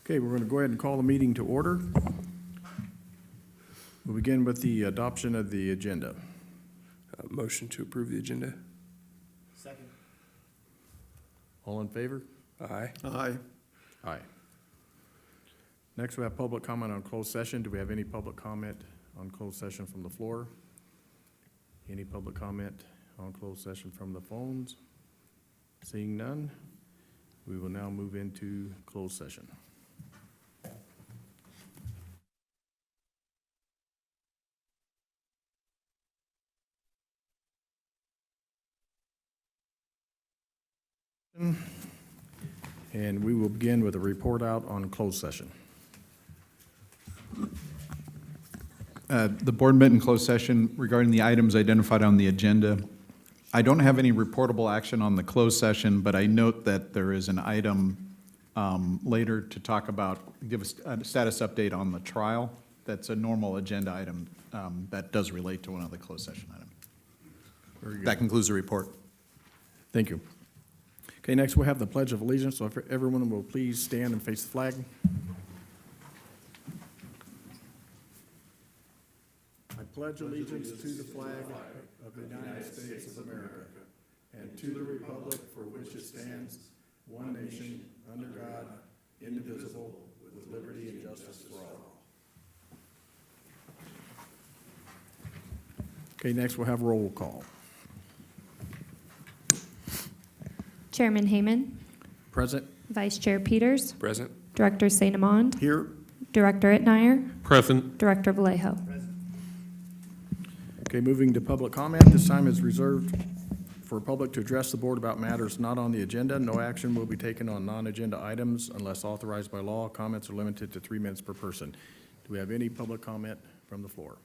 Okay, we're going to go ahead and call the meeting to order. We'll begin with the adoption of the agenda. Motion to approve the agenda. Second. All in favor? Aye. Aye. Aye. Next, we have public comment on closed session. Do we have any public comment on closed session from the floor? Any public comment on closed session from the phones? Seeing none, we will now move into closed session. And we will begin with a report out on closed session. The board met in closed session regarding the items identified on the agenda. I don't have any reportable action on the closed session, but I note that there is an item later to talk about, give us a status update on the trial. That's a normal agenda item that does relate to one of the closed session items. Very good. That concludes the report. Thank you. Okay, next we have the Pledge of Allegiance. So if everyone will please stand and face the flag. I pledge allegiance to the flag of the United States of America and to the republic for which it stands, one nation, under God, indivisible, with liberty and justice for all. Okay, next we'll have roll call. Chairman Heyman, Present. Vice Chair Peters, Present. Director St. Amand, Here. Director Etnier, Present. Director Vallejo. Okay, moving to public comment. This time is reserved for public to address the board about matters not on the agenda. No action will be taken on non-agenda items unless authorized by law. Comments are limited to 3 minutes per person. Do we have any public comment from the floor?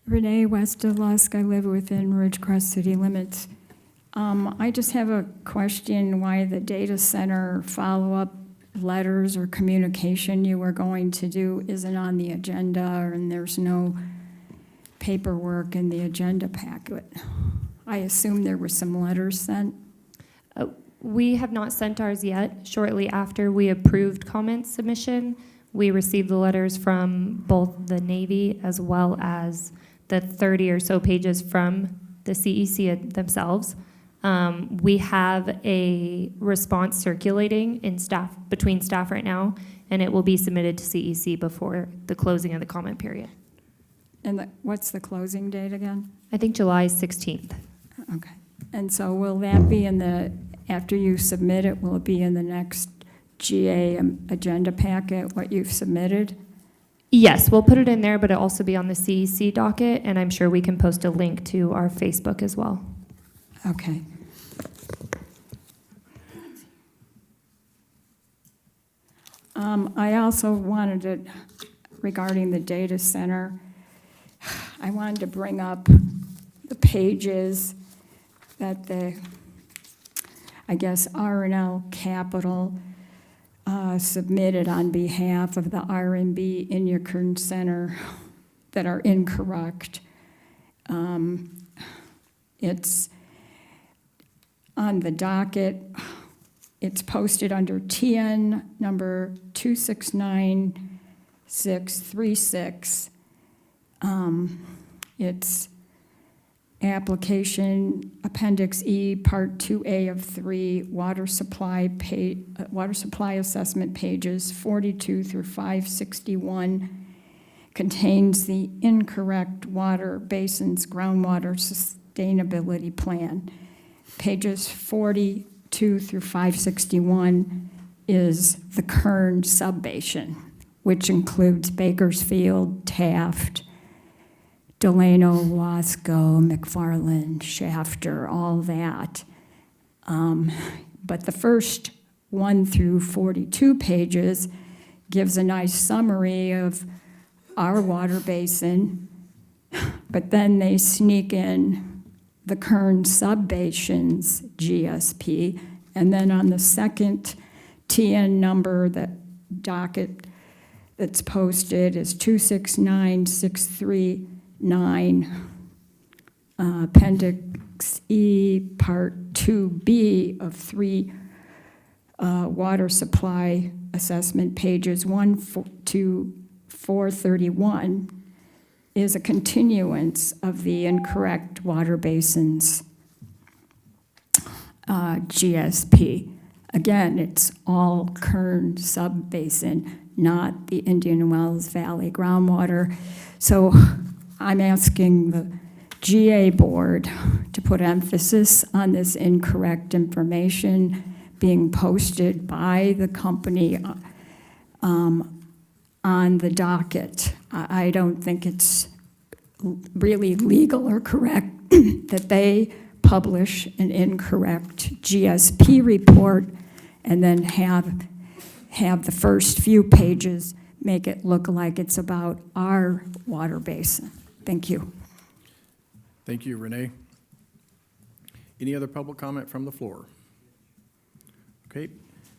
Renee West of Lusk. I live within Ridgecrest city limits. I just have a question why the data center follow-up letters or communication you were going to do isn't on the agenda, and there's no paperwork in the agenda packet. I assume there were some letters sent. We have not sent ours yet. Shortly after we approved comment submission, we received the letters from both the Navy as well as the 30 or so pages from the CEC themselves. We have a response circulating between staff right now, and it will be submitted to CEC before the closing of the comment period. And what's the closing date again? I think July 16th. Okay. And so will that be after you submit it, will it be in the next GA agenda packet, what you've submitted? Yes, we'll put it in there, but it'll also be on the CEC docket, and I'm sure we can post a link to our Facebook as well. Okay. I also wanted to, regarding the data center, I wanted to bring up the pages that I guess R&L Capital submitted on behalf of the R&B Inyakern Center that are incorrect. It's on the docket. It's posted under TN number 269636. It's application Appendix E, Part 2A of 3, water supply assessment pages 42 through 561, contains the incorrect water basins groundwater sustainability plan. Pages 42 through 561 is the Kern subbasin, which includes Bakersfield, Taft, Delano, Wasco, McFarland, Shafter, all that. But the first 1 through 42 pages gives a nice summary of our water basin, but then they sneak in the Kern subbasin's GSP, and then on the second TN number, that docket that's posted is 269639, Appendix E, Part 2B of 3 water supply assessment, pages 1 to 431, is a continuance of the incorrect water basins GSP. Again, it's all Kern sub-basin, not the Indian Wells Valley groundwater. So I'm asking the GA board to put emphasis on this incorrect information being posted by the company on the docket. I don't think it's really legal or correct that they publish an incorrect GSP report and then have the first few pages make it look like it's about our water basin. Thank you. Thank you, Renee. Any other public comment from the floor? Okay,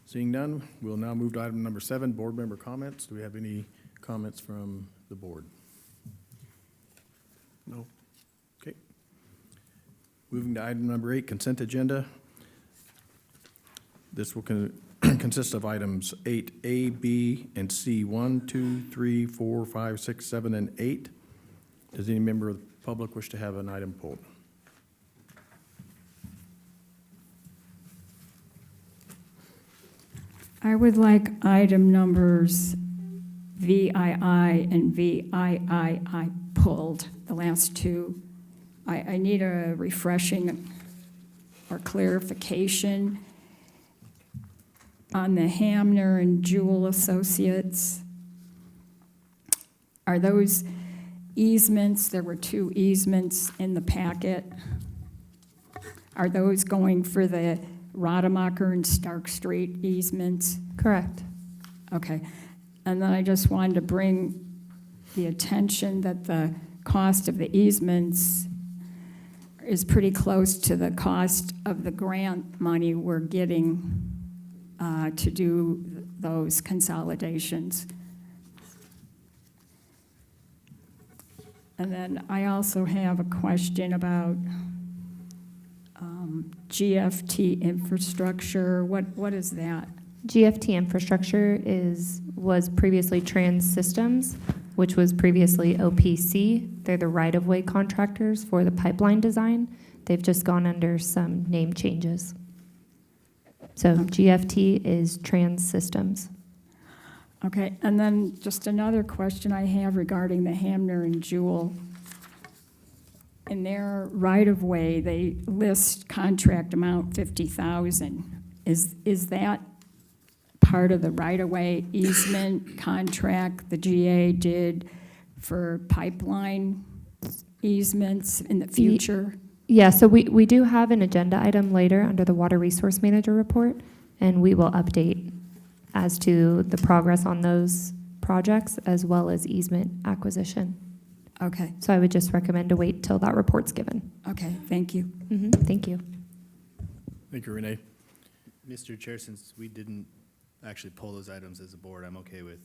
seeing none, we'll now move to item number 7, board member comments. Do we have any comments from the board? No. Okay. Moving to item number 8, consent agenda. This will consist of items 8A, B, and C, 1, 2, 3, 4, 5, 6, 7, and 8. Does any member of the public wish to have an item pulled? I would like item numbers VII and VIII pulled, the last two. I need a refreshing or clarification on the Hamner and Jewell Associates. Are those easements, there were 2 easements in the packet. Are those going for the Rademacher and Stark Street easements? Correct. Okay. And then I just wanted to bring the attention that the cost of the easements is pretty close to the cost of the grant money we're getting to do those consolidations. And then I also have a question about GFT infrastructure. What is that? GFT infrastructure was previously Trans Systems, which was previously OPC. They're the right-of-way contractors for the pipeline design. They've just gone under some name changes. So GFT is Trans Systems. Okay, and then just another question I have regarding the Hamner and Jewell. In their right-of-way, they list contract amount 50,000. Is that part of the right-of-way easement contract the GA did for pipeline easements in the future? Yeah, so we do have an agenda item later under the Water Resource Manager report, and we will update as to the progress on those projects as well as easement acquisition. Okay, So I would just recommend to wait till that report's given. okay, thank you. Thank you. Thank you, Renee. Mr. Chair, since we didn't actually pull those items as a board, I'm okay with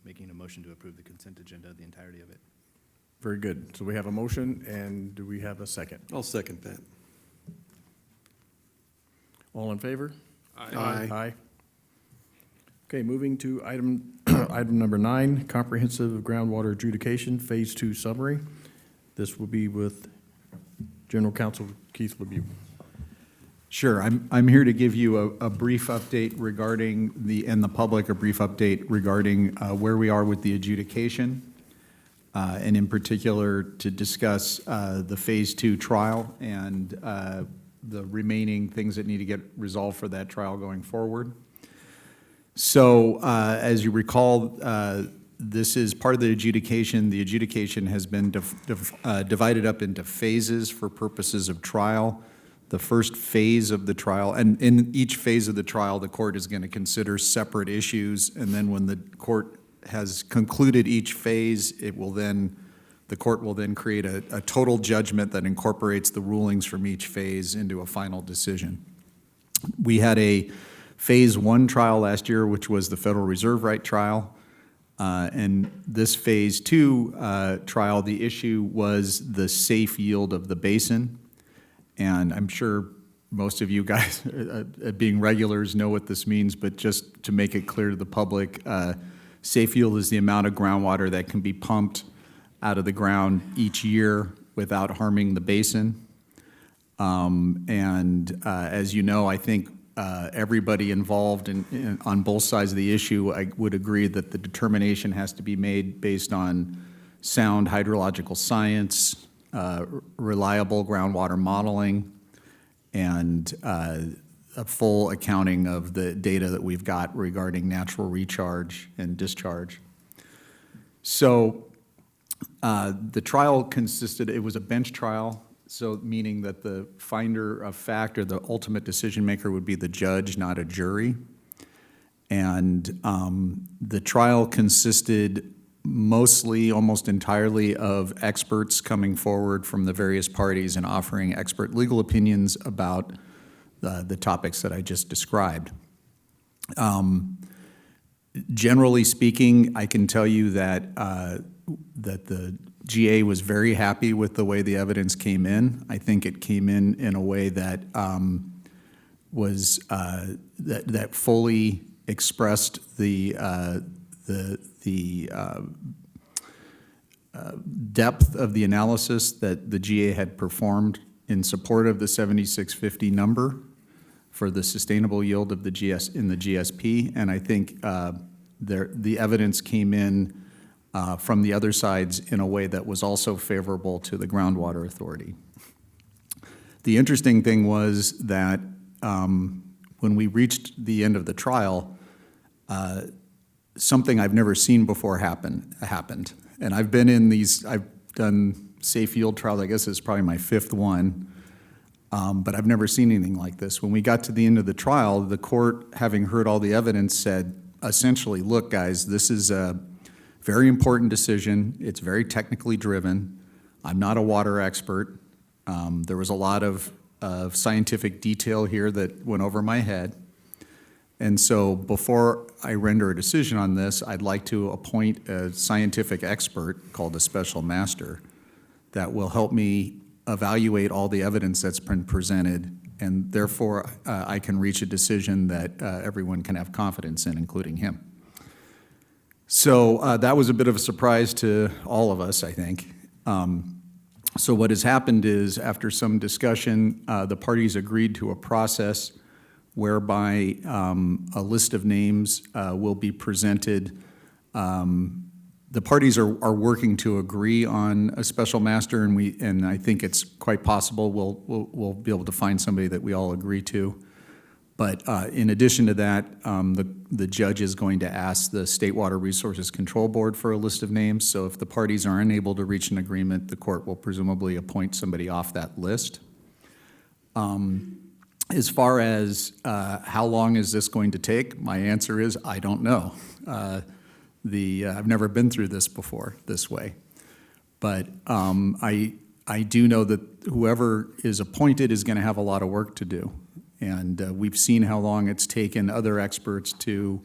making a motion to approve the consent agenda, the entirety of it. Very good. So we have a motion, and do we have a second? I'll second that. All in favor? Aye. Aye. Okay, moving to item, item number 9, comprehensive groundwater adjudication, Phase 2 summary. This will be with General Counsel Keith Lemieux. Sure, I'm here to give you a brief update regarding and the public a brief update regarding where we are with the adjudication, and in particular to discuss the Phase 2 trial and the remaining things that need to get resolved for that trial going forward. So as you recall, this is part of the adjudication. The adjudication has been divided up into phases for purposes of trial. The first phase of the trial, and in each phase of the trial, the court is going to consider separate issues, and then when the court has concluded each phase, the court will then create a total judgment that incorporates the rulings from each phase into a final decision. We had a Phase 1 trial last year, which was the Federal Reserve Right trial, and this Phase 2 trial, the issue was the safe yield of the basin. And I'm sure most of you guys, being regulars, know what this means, but just to make it clear to the public, safe yield is the amount of groundwater that can be pumped out of the ground each year without harming the basin. As you know, I think everybody involved on both sides of the issue, I would agree that the determination has to be made based on sound hydrological science, reliable groundwater modeling, and a full accounting of the data that we've got regarding natural recharge and discharge. So the trial consisted, it was a bench trial, so meaning that the finder of fact or the ultimate decision maker would be the judge, not a jury. And the trial consisted mostly, almost entirely, of experts coming forward from the various parties and offering expert legal opinions about the topics that I just described. Generally speaking, I can tell you that that the GA was very happy with the way the evidence came in. I think it came in a way that was that fully expressed the depth of the analysis that the GA had performed in support of the 7650 number for the sustainable yield of the GSP, and I think the evidence came in from the other sides in a way that was also favorable to the Groundwater Authority. The interesting thing was that when we reached the end of the trial, something I've never seen before happened. And I've been in these, I've done safe yield trials, I guess it's probably my fifth one, but I've never seen anything like this. When we got to the end of the trial, the court, having heard all the evidence, said, essentially, look, guys, this is a very important decision. It's very technically driven. I'm not a water expert. There was a lot of scientific detail here that went over my head. And so before I render a decision on this, I'd like to appoint a scientific expert called a special master that will help me evaluate all the evidence that's been presented, and therefore I can reach a decision that everyone can have confidence in, including him. So that was a bit of a surprise to all of us, I think. So what has happened is, after some discussion, the parties agreed to a process whereby a list of names will be presented. The parties are working to agree on a special master, and I think it's quite possible we'll be able to find somebody that we all agree to. But in addition to that, the judge is going to ask the State Water Resources Control Board for a list of names. So if the parties are unable to reach an agreement, the court will presumably appoint somebody off that list. As far as how long is this going to take, my answer is I don't know. I've never been through this before this way. But I do know that whoever is appointed is going to have a lot of work to do. And we've seen how long it's taken other experts to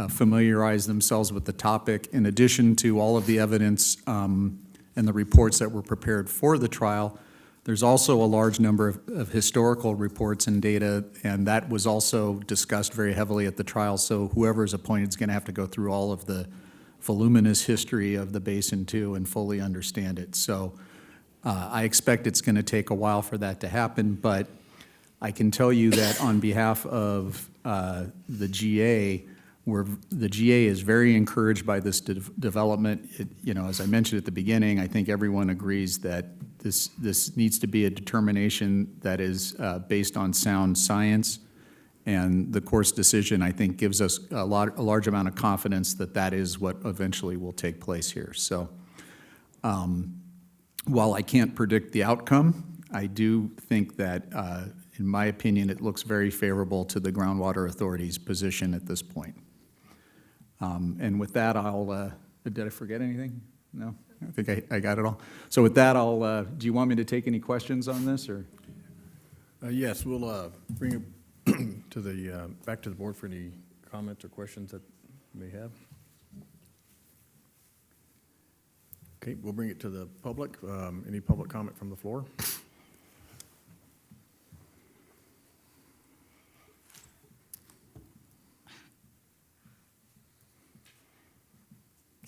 familiarize themselves with the topic. In addition to all of the evidence and the reports that were prepared for the trial, there's also a large number of historical reports and data, and that was also discussed very heavily at the trial. So whoever is appointed is going to have to go through all of the voluminous history of the basin too and fully understand it. So I expect it's going to take a while for that to happen, but I can tell you that on behalf of the GA, the GA is very encouraged by this development. As I mentioned at the beginning, I think everyone agrees that this needs to be a determination that is based on sound science, and the court's decision, I think, gives us a large amount of confidence that that is what eventually will take place here. So while I can't predict the outcome, I do think that in my opinion, it looks very favorable to the Groundwater Authority's position at this point. And with that, did I forget anything? No? I think I got it all. So with that, do you want me to take any questions on this, or? Yes, we'll bring it back to the board for any comments or questions that you may have. Okay, we'll bring it to the public. Any public comment from the floor?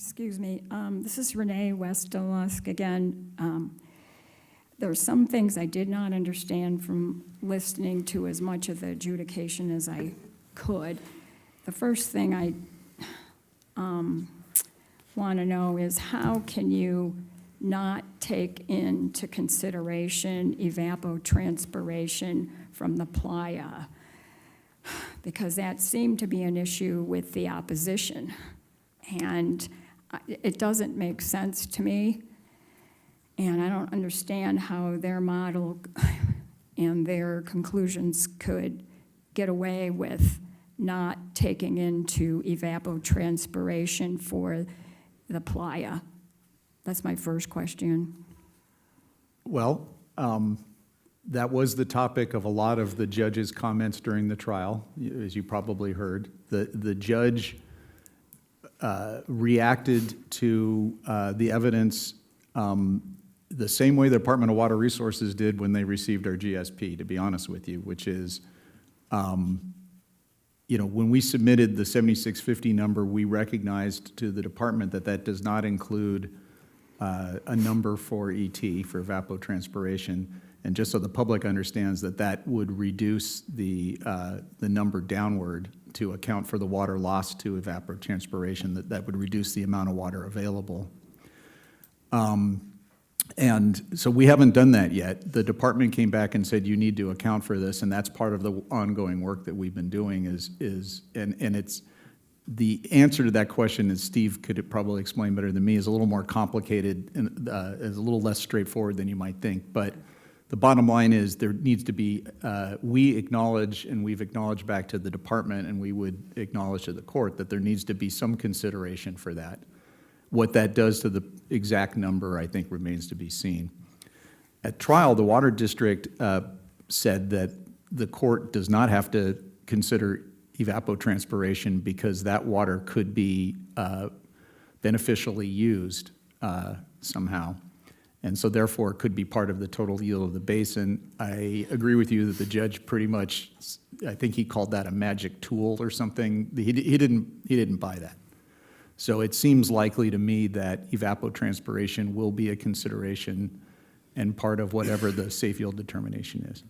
Excuse me, this is Renee Westdelusk again. There are some things I did not understand from listening to as much of the adjudication as I could. The first thing I want to know is how can you not take into consideration evapotranspiration from the playa? Because that seemed to be an issue with the opposition. And it doesn't make sense to me. And I don't understand how their model and their conclusions could get away with not taking into evapotranspiration for the playa. That's my first question. Well, that was the topic of a lot of the judge's comments during the trial, as you probably heard. The judge reacted to the evidence the same way the Department of Water Resources did when they received our GSP, to be honest with you, which is, when we submitted the 7650 number, we recognized to the department that that does not include a number for ET, for evapotranspiration. And just so the public understands that that would reduce the number downward to account for the water lost to evapotranspiration, that would reduce the amount of water available. And so we haven't done that yet. The department came back and said, you need to account for this, and that's part of the ongoing work that we've been doing and it's, the answer to that question, as Steve could probably explain better than me, is a little more complicated and is a little less straightforward than you might think. But the bottom line is there needs to be, we acknowledge, and we've acknowledged back to the department, and we would acknowledge to the court that there needs to be some consideration for that. What that does to the exact number, I think, remains to be seen. At trial, the Water District said that the court does not have to consider evapotranspiration because that water could be beneficially used somehow. And so therefore, it could be part of the total yield of the basin. I agree with you that the judge pretty much, I think he called that a magic tool or something. He didn't buy that. So it seems likely to me that evapotranspiration will be a consideration and part of whatever the safe yield determination is.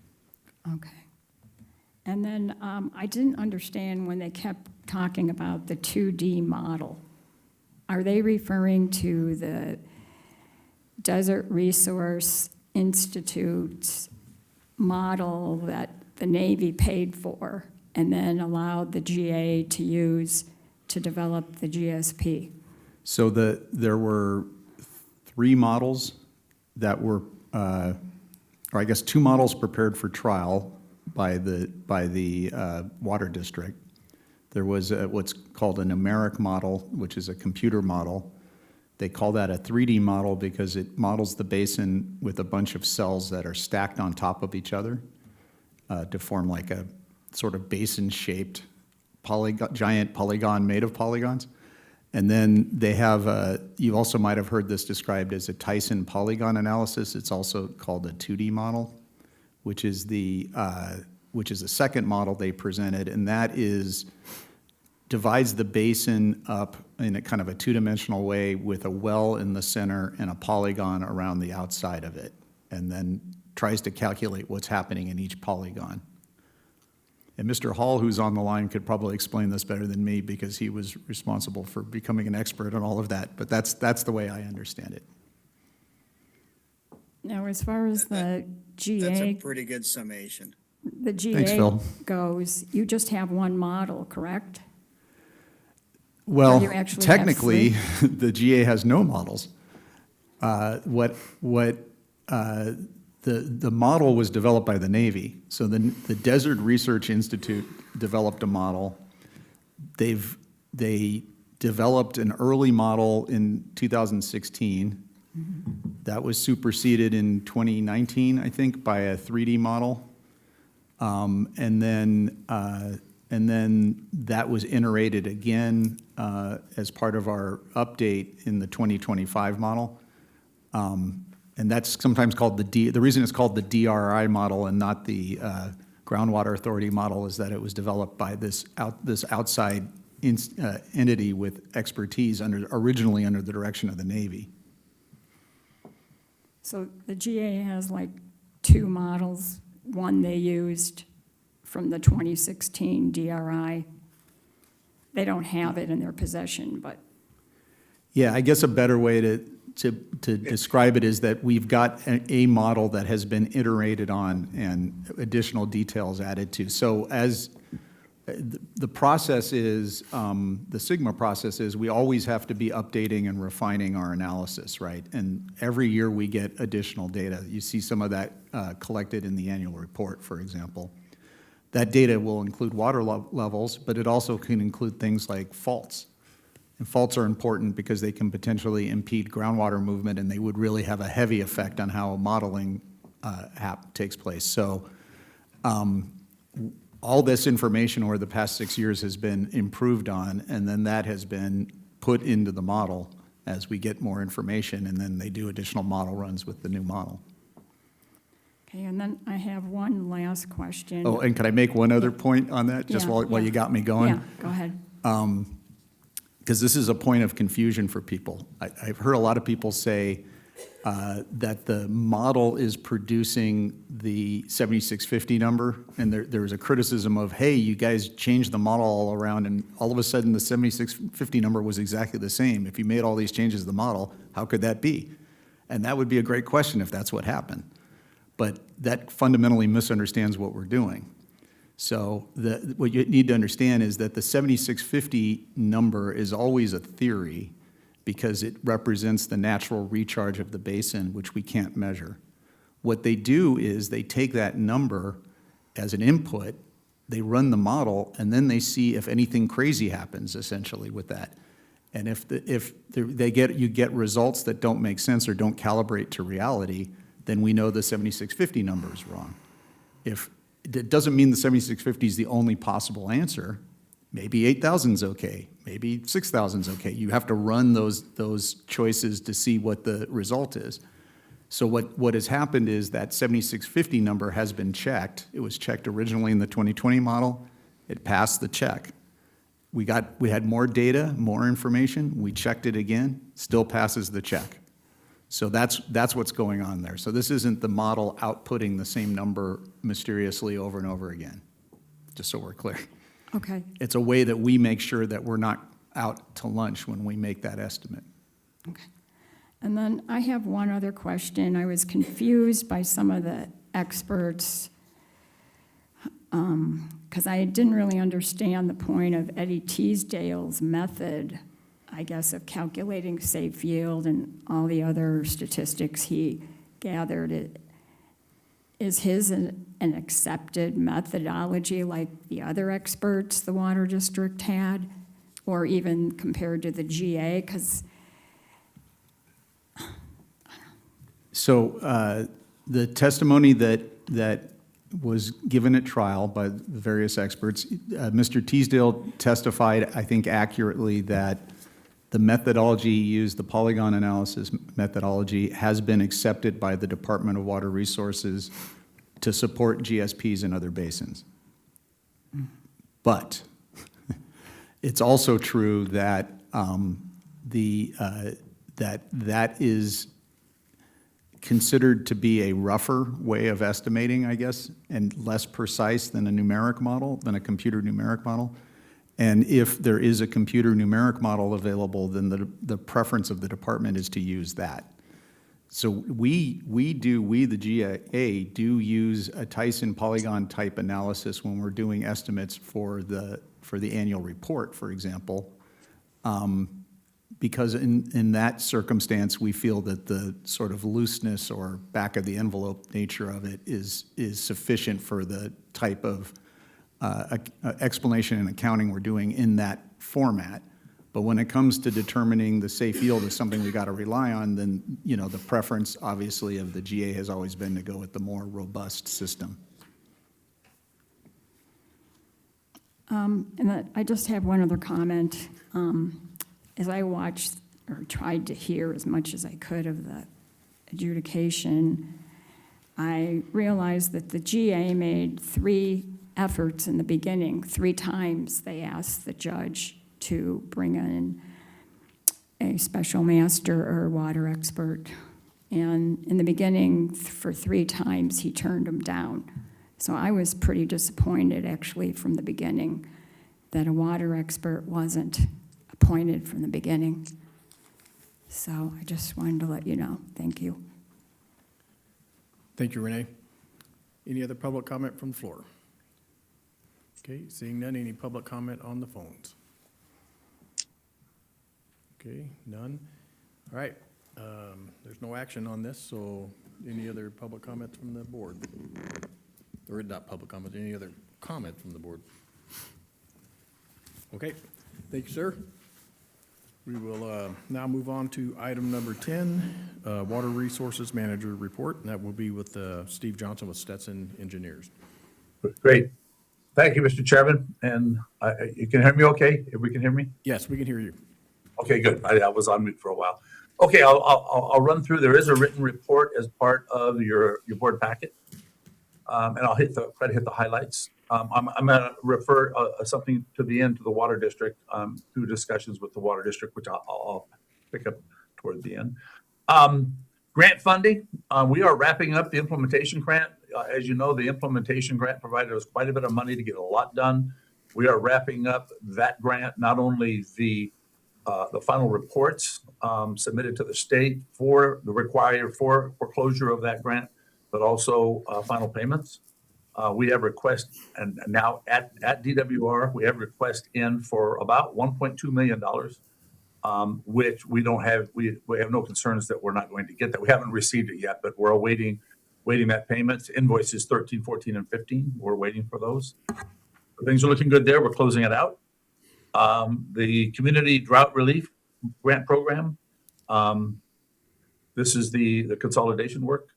Okay. And then I didn't understand when they kept talking about the 2D model. Are they referring to the Desert Resource Institute's model that the Navy paid for and then allowed the GA to use to develop the GSP? So there were 3 models that were, or I guess 2 models prepared for trial by the Water District. There was what's called a numeric model, which is a computer model. They call that a 3D model because it models the basin with a bunch of cells that are stacked on top of each other to form like a sort of basin-shaped giant polygon made of polygons. And then they have, you also might have heard this described as a Tyson polygon analysis. It's also called a 2D model, which is the second model they presented, and that divides the basin up in a kind of a 2-dimensional way with a well in the center and a polygon around the outside of it, and then tries to calculate what's happening in each polygon. And Mr. Hall, who's on the line, could probably explain this better than me because he was responsible for becoming an expert on all of that, but that's the way I understand it. Now, as far as the That's a GA, pretty good summation. the Thanks, GA Phil. goes, you just have one model, correct? Well, you actually have technically, the GA has no models. The model was developed by the Navy. So the Desert Research Institute developed a model. They developed an early model in 2016. That was superseded in 2019, I think, by a 3D model. And then that was iterated again as part of our update in the 2025 model. And that's sometimes called the reason it's called the DRI model and not the Groundwater Authority model is that it was developed by this outside entity with expertise originally under the direction of the Navy. So the GA has like two models. One they used from the 2016 DRI. They don't have it in their possession, but Yeah, I guess a better way to describe it is that we've got a model that has been iterated on and additional details added to. So as the process is, the Sigma process is, we always have to be updating and refining our analysis, right? And every year we get additional data. You see some of that collected in the annual report, for example. That data will include water levels, but it also can include things like faults. And faults are important because they can potentially impede groundwater movement, and they would really have a heavy effect on how modeling takes place. So all this information over the past 6 years has been improved on, and then that has been put into the model as we get more information, and then they do additional model runs with the new model. okay, and then I have one last question. Oh, and can I make one other point on that, just Yeah, while yeah. you got me going? Yeah, go ahead. Because this is a point of confusion for people. I've heard a lot of people say that the model is producing the 7650 number, and there was a criticism of, hey, you guys changed the model all around, and all of a sudden the 7650 number was exactly the same. If you made all these changes to the model, how could that be? And that would be a great question if that's what happened. But that fundamentally misunderstands what we're doing. So what you need to understand is that the 7650 number is always a theory because it represents the natural recharge of the basin, which we can't measure. What they do is they take that number as an input, they run the model, and then they see if anything crazy happens, essentially, with that. And if you get results that don't make sense or don't calibrate to reality, then we know the 7650 number is wrong. It doesn't mean the 7650 is the only possible answer. Maybe 8,000 is okay. Maybe 6,000 is okay. You have to run those choices to see what the result is. So what has happened is that 7650 number has been checked. It was checked originally in the 2020 model. It passed the check. We had more data, more information. We checked it again. Still passes the check. So that's what's going on there. So this isn't the model outputting the same number mysteriously over and over again, just so we're clear. Okay, It's a way that we make sure that we're not out to lunch when we make that estimate. okay. And then I have one other question. I was confused by some of the experts because I didn't really understand the point of Eddie Teasdale's method, I guess, of calculating safe yield and all the other statistics he gathered. Is his an accepted methodology like the other experts the water district had, or even compared to the GA? Because So the testimony that was given at trial by the various experts, Mr. Teasdale testified, I think accurately, that the methodology used, the polygon analysis methodology, has been accepted by the Department of Water Resources to support GSPs in other basins. But it's also true that that is considered to be a rougher way of estimating, I guess, and less precise than a numeric model, than a computer numeric model. And if there is a computer numeric model available, then the preference of the department is to use that. So we, the GSA, do use a Tyson polygon type analysis when we're doing estimates for the annual report, for example, because in that circumstance, we feel that the sort of looseness or back of the envelope nature of it is sufficient for the type of explanation and accounting we're doing in that format. But when it comes to determining the safe yield as something we got to rely on, then, you know, the preference, obviously, of the GA has always been to go with the more robust system. And I just have one other comment. As I watched or tried to hear as much as I could of the adjudication, I realized that the GA made 3 efforts in the beginning. 3 times they asked the judge to bring in a special master or water expert. And in the beginning, for 3 times, he turned them down. So I was pretty disappointed, actually, from the beginning, that a water expert wasn't appointed from the beginning. So I just wanted to let you know. Thank you. Thank you, Renee. Any other public comment from the floor? Okay, seeing none, any public comment on the phones? Okay, none. All right, there's no action on this, so any other public comments from the board? Or not public comment, any other comment from the board? Okay, thank you, sir. We will now move on to item number 10, Water Resources Manager Report, and that will be with Steve Johnson with Stetson Engineers. Great. Thank you, Mr. Chairman. And you can hear me okay? If we can hear me? Yes, we can hear you. Okay, good. I was on mute for a while. Okay, I'll run through. There is a written report as part of your board packet. And I'll try to hit the highlights. I'm going to refer something to the end to the Water District through discussions with the Water District, which I'll pick up toward the end. Grant funding. We are wrapping up the implementation grant. As you know, the implementation grant provided us quite a bit of money to get a lot done. We are wrapping up that grant, not only the final reports submitted to the state for the required for foreclosure of that grant, but also final payments. We have request, and now at DWR, we have request in for about $1.2 million, which we don't have, we have no concerns that we're not going to get that. We haven't received it yet, but we're awaiting that payment. Invoices 13, 14, and 15, we're waiting for those. Things are looking good there. We're closing it out. The Community Drought Relief Grant Program. This is the consolidation work.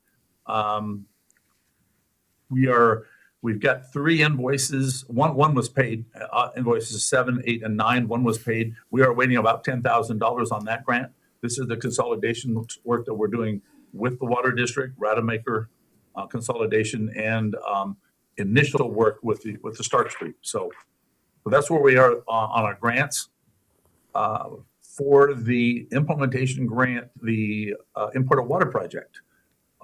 We've got 3 invoices. One was paid, invoices 7, 8, and 9. One was paid. We are waiting about $10,000 on that grant. This is the consolidation work that we're doing with the Water District, Rademacher consolidation, and initial work with the Stark Street. So that's where we are on our grants. For the implementation grant, the Imported Water Project.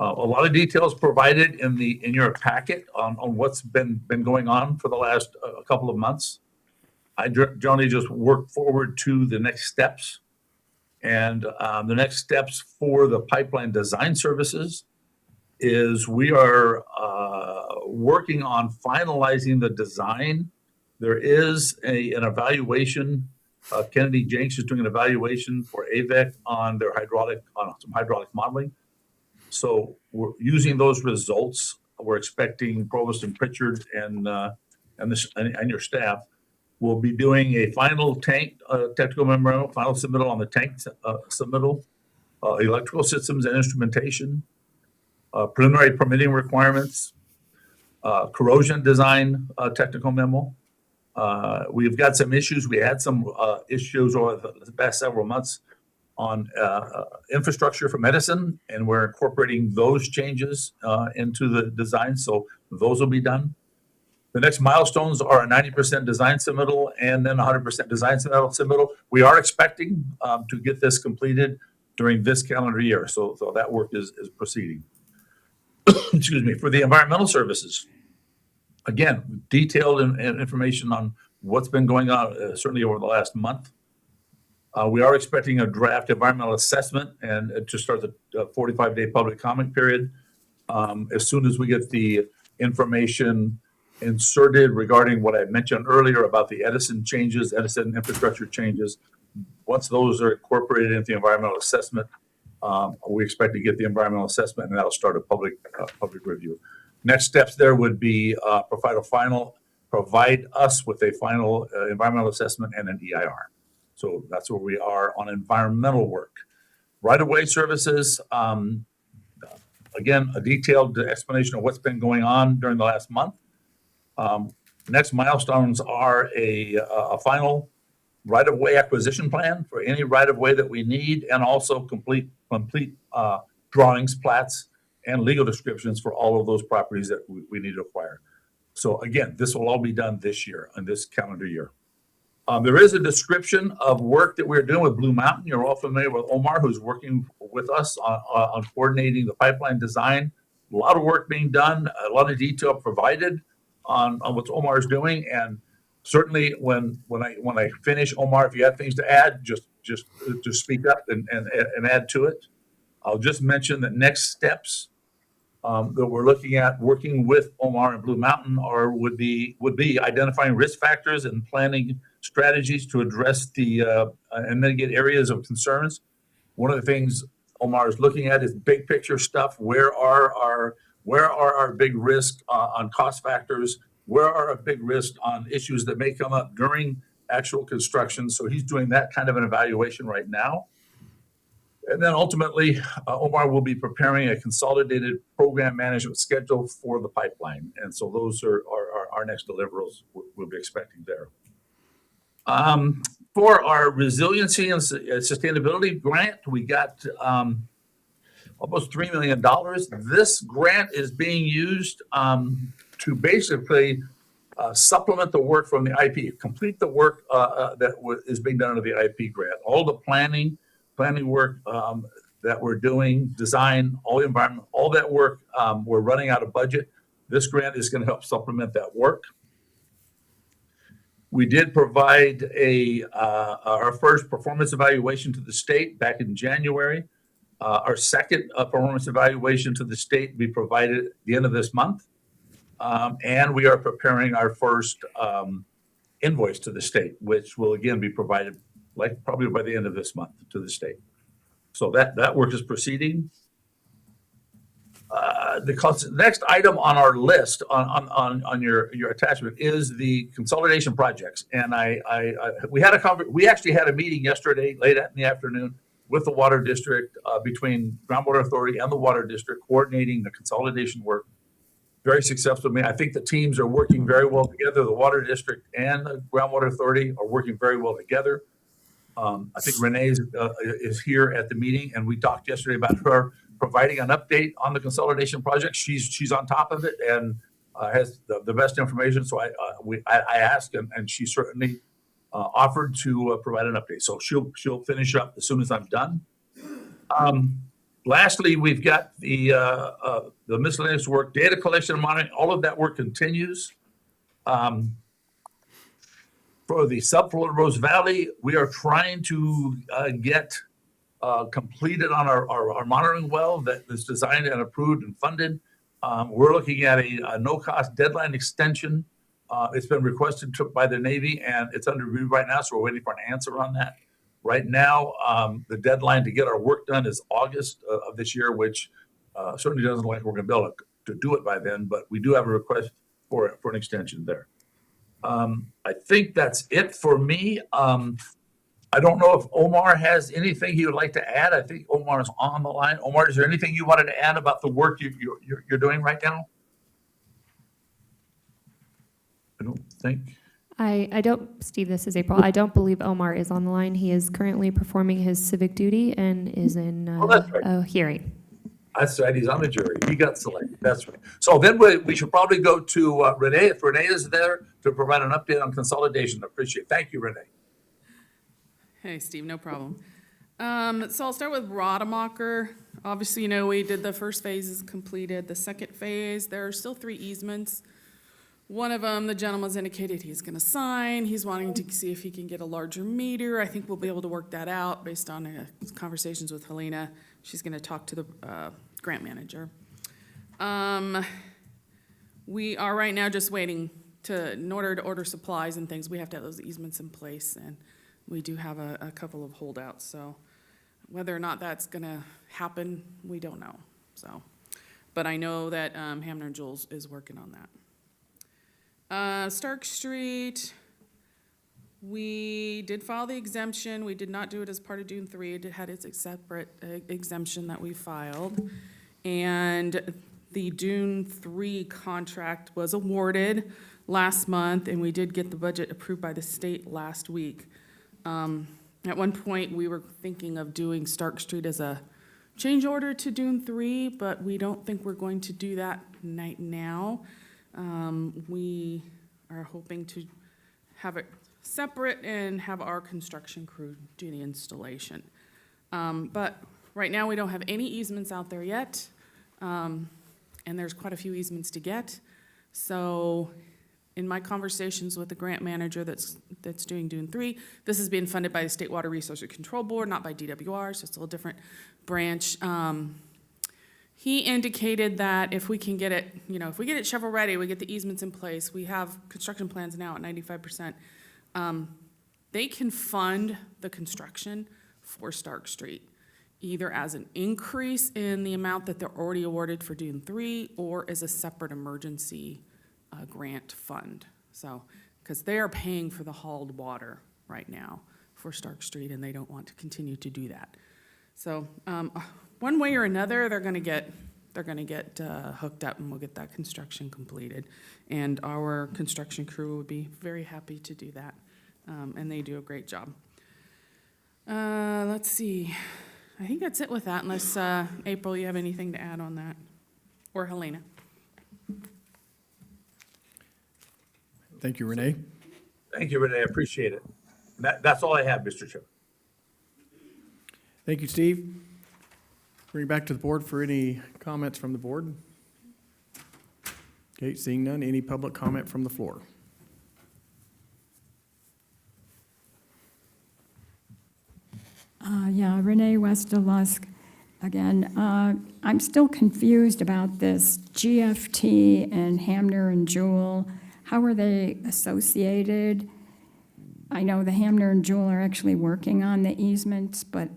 A lot of details provided in your packet on what's been going on for the last couple of months. I generally just work forward to the next steps. And the next steps for the pipeline design services is we are working on finalizing the design. There is an evaluation. Kennedy Jenks is doing an evaluation for AVEC on their some hydraulic modeling. So we're using those results. We're expecting Provost and Pritchard and your staff will be doing a final tank technical memorandum, final submittal on the tank submittal, electrical systems and instrumentation, preliminary permitting requirements, corrosion design technical memo. We've got some issues. We had some issues over the past several months on infrastructure for medicine, and we're incorporating those changes into the design, so those will be done. The next milestones are a 90% design submittal and then 100% design submittal. We are expecting to get this completed during this calendar year, so that work is proceeding. Excuse me. For the environmental services, again, detailed information on what's been going on certainly over the last month. We are expecting a draft environmental assessment and to start the 45-day public comment period. As soon as we get the information inserted regarding what I mentioned earlier about the Edison changes, Edison infrastructure changes, once those are incorporated into the environmental assessment, we expect to get the environmental assessment, and that'll start a public review. Next steps there would be provide us with a final environmental assessment and an EIR. So that's where we are on environmental work. Right-of-way services, again, a detailed explanation of what's been going on during the last month. Next milestones are a final right-of-way acquisition plan for any right-of-way that we need, and also complete drawings, plats, and legal descriptions for all of those properties that we need to acquire. So again, this will all be done this year, in this calendar year. There is a description of work that we're doing with Blue Mountain. You're all familiar with Omar, who's working with us on coordinating the pipeline design. A lot of work being done, a lot of detail provided on what Omar is doing. And certainly when I finish, Omar, if you have things to add, just speak up and add to it. I'll just mention that next steps that we're looking at working with Omar and Blue Mountain would be identifying risk factors and planning strategies to address and mitigate areas of concerns. One of the things Omar is looking at is big picture stuff. Where are our big risks on cost factors? Where are our big risks on issues that may come up during actual construction? So he's doing that kind of an evaluation right now. And then ultimately, Omar will be preparing a consolidated program management schedule for the pipeline. And so those are our next deliverables we'll be expecting there. For our resiliency and sustainability grant, we got almost $3 million. This grant is being used to basically supplement the work from the IP, complete the work that is being done under the IP grant. All the planning work that we're doing, design, all the environment, all that work, we're running out of budget. This grant is going to help supplement that work. We did provide our first performance evaluation to the state back in January. Our second performance evaluation to the state will be provided at the end of this month. And we are preparing our first invoice to the state, which will again be provided probably by the end of this month to the state. So that work is proceeding. The next item on our list on your attachment is the consolidation projects. And we actually had a meeting yesterday, late in the afternoon, with the water district, between Groundwater Authority and the water district, coordinating the consolidation work. Very successful. I think the teams are working very well together. The water district and the Groundwater Authority are working very well together. I think Renee is here at the meeting, and we talked yesterday about her providing an update on the consolidation project. She's on top of it and has the best information. So I asked, and she certainly offered to provide an update. So she'll finish up as soon as I'm done. Lastly, we've got the miscellaneous work, data collection and monitoring. All of that work continues. For the subfloor Rose Valley, we are trying to get completed on our monitoring well that is designed and approved and funded. We're looking at a no-cost deadline extension. It's been requested by the Navy, and it's under review right now, so we're waiting for an answer on that. Right now, the deadline to get our work done is August of this year, which certainly doesn't look like we're going to be able to do it by then, but we do have a request for an extension there. I think that's it for me. I don't know if Omar has anything he would like to add. I think Omar is on the line. Omar, is there anything you wanted to add about the work you're doing right now? I don't think. I don't, Steve, this is April. I don't believe Omar is on the line. He is currently performing his civic duty and is in that's right. a hearing. That's right. He's on the jury. He got selected. That's right. So then we should probably go to Renee. If Renee is there to provide an update on consolidation, I appreciate it. Thank you, Renee. Hey, Steve, no problem. So I'll start with Rademacher. Obviously, we did the first phase is completed. The second phase, there are still 3 easements. One of them, the gentleman's indicated he's going to sign. He's wanting to see if he can get a larger meter. I think we'll be able to work that out based on conversations with Helena. She's going to talk to the grant manager. We are right now just waiting in order to order supplies and things, we have to have those easements in place, and we do have a couple of holdouts. So whether or not that's going to happen, we don't know. So, but I know that Hamner and Jules is working on that. Stark Street, we did file the exemption. We did not do it as part of Dune 3. It had its separate exemption that we filed. And the Dune 3 contract was awarded last month, and we did get the budget approved by the state last week. At one point, we were thinking of doing Stark Street as a change order to Dune 3, but we don't think we're going to do that right now. We are hoping to have it separate and have our construction crew do the installation. But right now, we don't have any easements out there yet, and there's quite a few easements to get. So in my conversations with the grant manager that's doing Dune 3, this is being funded by the State Water Resources Control Board, not by DWR, so it's a little different branch. He indicated that if we can get it, if we get it shovel-ready, we get the easements in place, we have construction plans now at 95%, they can fund the construction for Stark Street, either as an increase in the amount that they're already awarded for Dune 3 or as a separate emergency grant fund. So, because they are paying for the hauled water right now for Stark Street, and they don't want to continue to do that. So, one way or another, they're going to get hooked up, and we'll get that construction completed. And our construction crew would be very happy to do that, and they do a great job. Let's see. I think that's it with that, unless April, you have anything to add on that, or Helena. Thank you, Renee. Thank you, Renee, I appreciate it. That's all I have, Mr. Chair. Thank you, Steve. Bring it back to the board for any comments from the board. Okay, seeing none, any public comment from the floor? Yeah, Renee Westelusk again. I'm still confused about this GFT and Hamner and Jewell. How are they associated? I know the Hamner and Jewell are actually working on the easements, but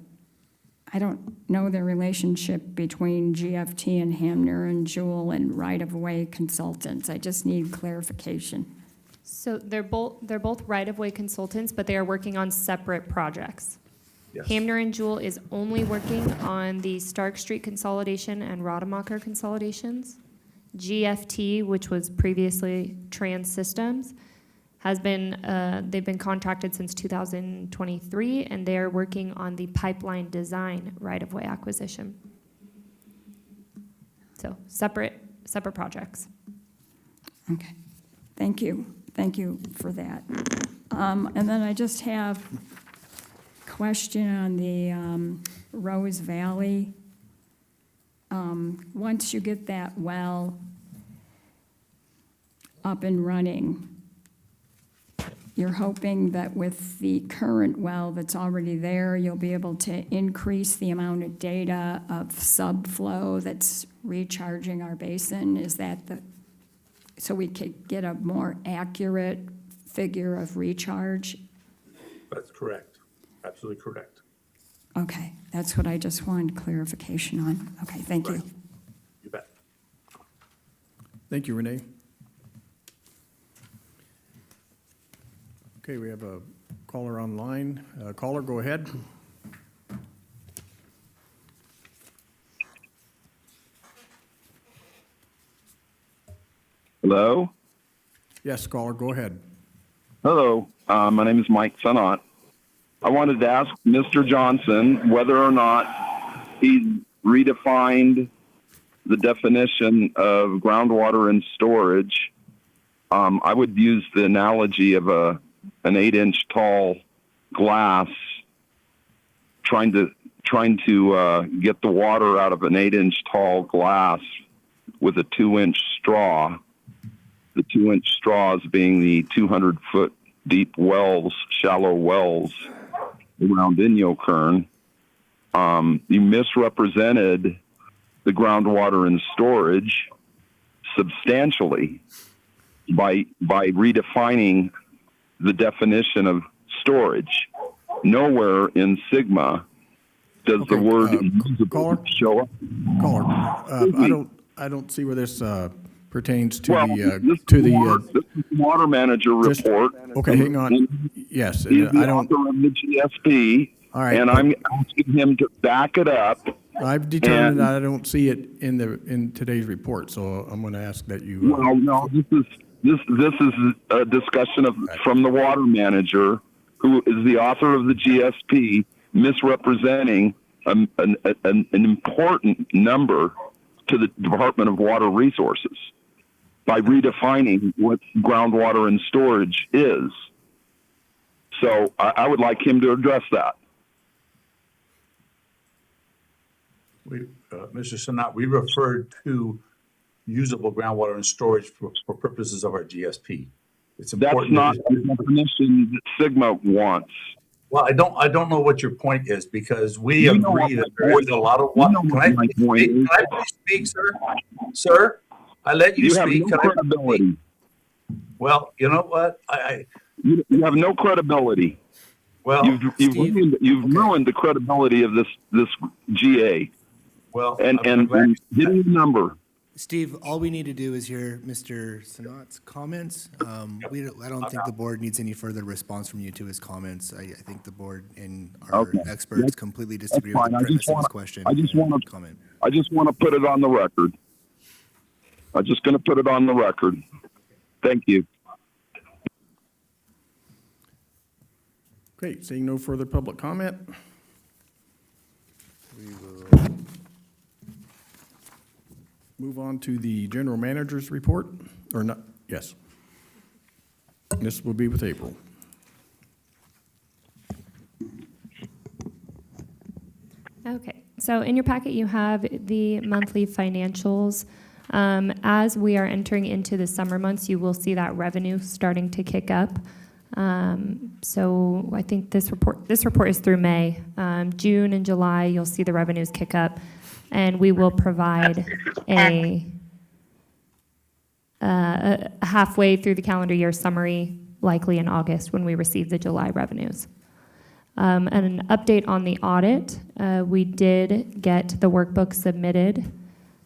I don't know the relationship between GFT and Hamner and Jewell and right-of-way consultants. I just need clarification. So they're both right-of-way consultants, but they are working on separate projects. Yes. Hamner and Jewell is only working on the Stark Street consolidation and Rademacher consolidations. GFT, which was previously Trans Systems, has been, they've been contracted since 2023, and they are working on the pipeline design right-of-way acquisition. So separate projects. Okay, thank you. Thank you for that. And then I just have a question on the Rose Valley. Once you get that well up and running, you're hoping that with the current well that's already there, you'll be able to increase the amount of data of subflow that's recharging our basin? Is that so we could get a more accurate figure of recharge? That's correct. Absolutely correct. Okay, that's what I just wanted clarification on. Okay, thank you. You bet. Thank you, Renee. Okay, we have a caller online. Caller, go ahead. Hello? Yes, caller, go ahead. Hello. My name is Mike Sanat. I wanted to ask Mr. Johnson whether or not he redefined the definition of groundwater and storage. I would use the analogy of an 8-inch tall glass trying to get the water out of an 8-inch tall glass with a 2-inch straw. The 2-inch straws being the 200-foot deep wells, shallow wells around Inyokern. You misrepresented the groundwater and storage substantially by redefining the definition of storage. Nowhere in Sigma does the word caller? show up. Caller, I don't see where this pertains to Well, this is the water manager just- report. okay, hang on. Yes, He's I the don't, author of the GSP, all right. and I'm asking him to back it up. I've determined and- that I don't see it in today's report, so I'm going to ask that you. Well, no, this is a discussion from the water manager, who is the author of the GSP, misrepresenting an important number to the Department of Water Resources by redefining what groundwater and storage is. So I would like him to address that. Mr. Sanat, we referred to usable groundwater and storage for purposes of our GSP. It's That's important. not the definition that Sigma wants. Well, I don't know what your point is, because we You know agree what that my there point is a lot of water. You know what my point is. Can I please speak, sir? Sir, I let you You have speak. no Can I- credibility. Well, you know what? You have no credibility. Well, You've ruined the credibility of this GA. well, And I'm glad you said getting that. the number. Steve, all we need to do is hear Mr. Sanat's comments. I don't think the board needs any further response from you to his comments. I think the board and our Okay. experts completely disagree with fine. the I just premise of his wanna- question. I just and wanna- comment. I just want to put it on the record. I'm just going to put it on the record. Thank you. Great, seeing no further public comment. We will move on to the general manager's report, or not, yes. This will be with April. Okay, so in your packet, you have the monthly financials. As we are entering into the summer months, you will see that revenue starting to kick up. So I think this report is through May. June and July, you'll see the revenues kick up, and we will provide a halfway through the calendar year summary, likely in August when we receive the July revenues. And an update on the audit, we did get the workbook submitted.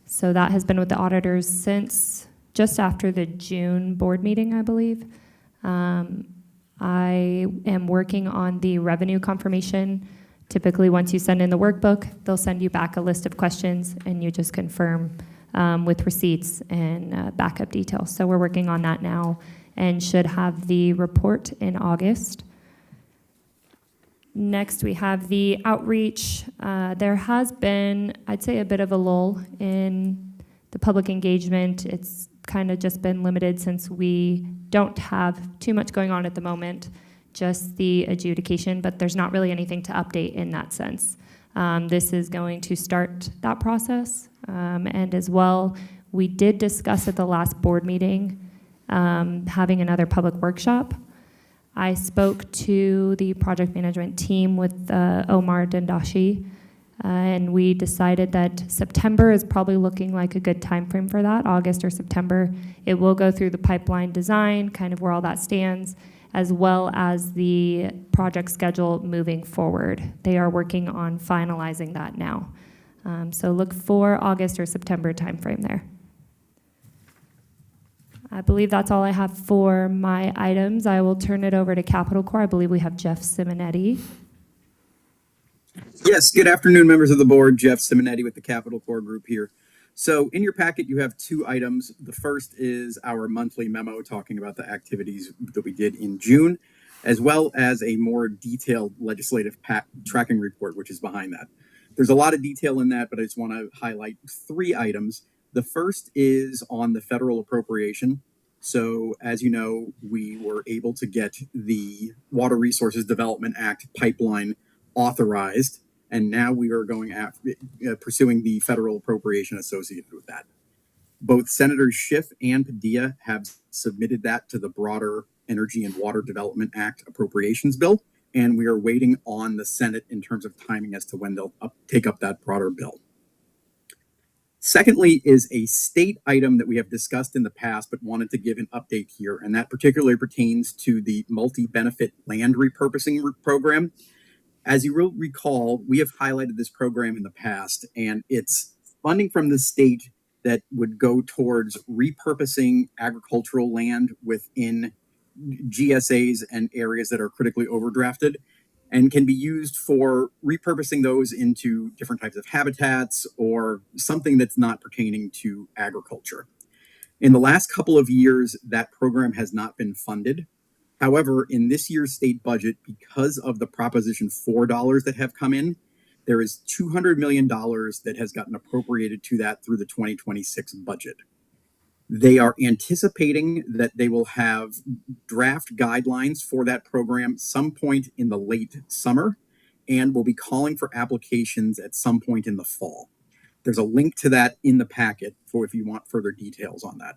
So that has been with the auditors since just after the June board meeting, I believe. I am working on the revenue confirmation. Typically, once you send in the workbook, they'll send you back a list of questions, and you just confirm with receipts and backup details. So we're working on that now and should have the report in August. Next, we have the outreach. There has been, I'd say, a bit of a lull in the public engagement. It's kind of just been limited since we don't have too much going on at the moment, just the adjudication, but there's not really anything to update in that sense. This is going to start that process. And as well, we did discuss at the last board meeting having another public workshop. I spoke to the project management team with Omar Dandashi, and we decided that September is probably looking like a good time frame for that, August or September. It will go through the pipeline design, kind of where all that stands, as well as the project schedule moving forward. They are working on finalizing that now. So look for August or September timeframe there. I believe that's all I have for my items. I will turn it over to Capital Corps. I believe we have Jeff Simonetti. Yes, good afternoon, members of the board. Jeff Simonetti with the Capital Corps Group here. So in your packet, you have two items. The first is our monthly memo talking about the activities that we did in June, as well as a more detailed legislative tracking report, which is behind that. There's a lot of detail in that, but I just want to highlight three items. The first is on the federal appropriation. So as you know, we were able to get the Water Resources Development Act pipeline authorized, and now we are going after pursuing the federal appropriation associated with that. Both Senators Schiff and Padilla have submitted that to the broader Energy and Water Development Act appropriations bill, and we are waiting on the Senate in terms of timing as to when they'll take up that broader bill. Secondly is a state item that we have discussed in the past but wanted to give an update here, and that particularly pertains to the multi-benefit land repurposing program. As you will recall, we have highlighted this program in the past, and it's funding from the state that would go towards repurposing agricultural land within GSAs and areas that are critically overdrafted, and can be used for repurposing those into different types of habitats or something that's not pertaining to agriculture. In the last couple of years, that program has not been funded. However, in this year's state budget, because of the Proposition 4 dollars that have come in, there is $200 million that has gotten appropriated to that through the 2026 budget. They are anticipating that they will have draft guidelines for that program some point in the late summer and will be calling for applications at some point in the fall. There's a link to that in the packet for if you want further details on that.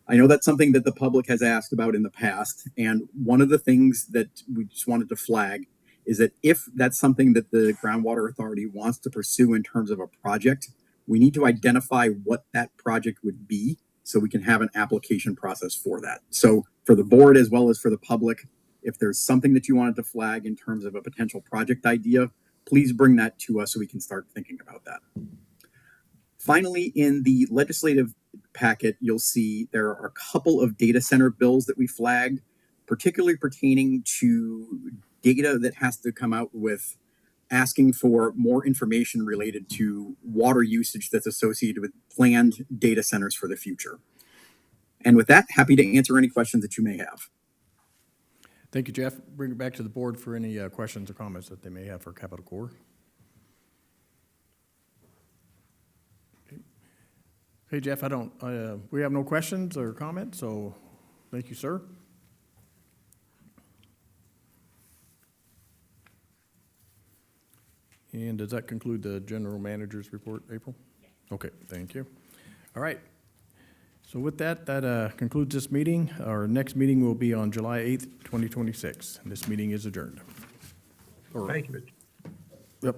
I know that's something that the public has asked about in the past, and one of the things that we just wanted to flag is that if that's something that the Groundwater Authority wants to pursue in terms of a project, we need to identify what that project would be so we can have an application process for that. So for the board as well as for the public, if there's something that you wanted to flag in terms of a potential project idea, please bring that to us so we can start thinking about that. Finally, in the legislative packet, you'll see there are a couple of data center bills that we flagged, particularly pertaining to data that has to come out with asking for more information related to water usage that's associated with planned data centers for the future. And with that, happy to answer any questions that you may have. Thank you, Jeff. Bring it back to the board for any questions or comments that they may have for Capital Corps. Hey, Jeff, we have no questions or comments, so thank you, sir. And does that conclude the general manager's report, April? Okay, thank you. All right. So with that, that concludes this meeting. Our next meeting will be on July 8th, 2026. This meeting is adjourned. Thank you, Mitch. Yep.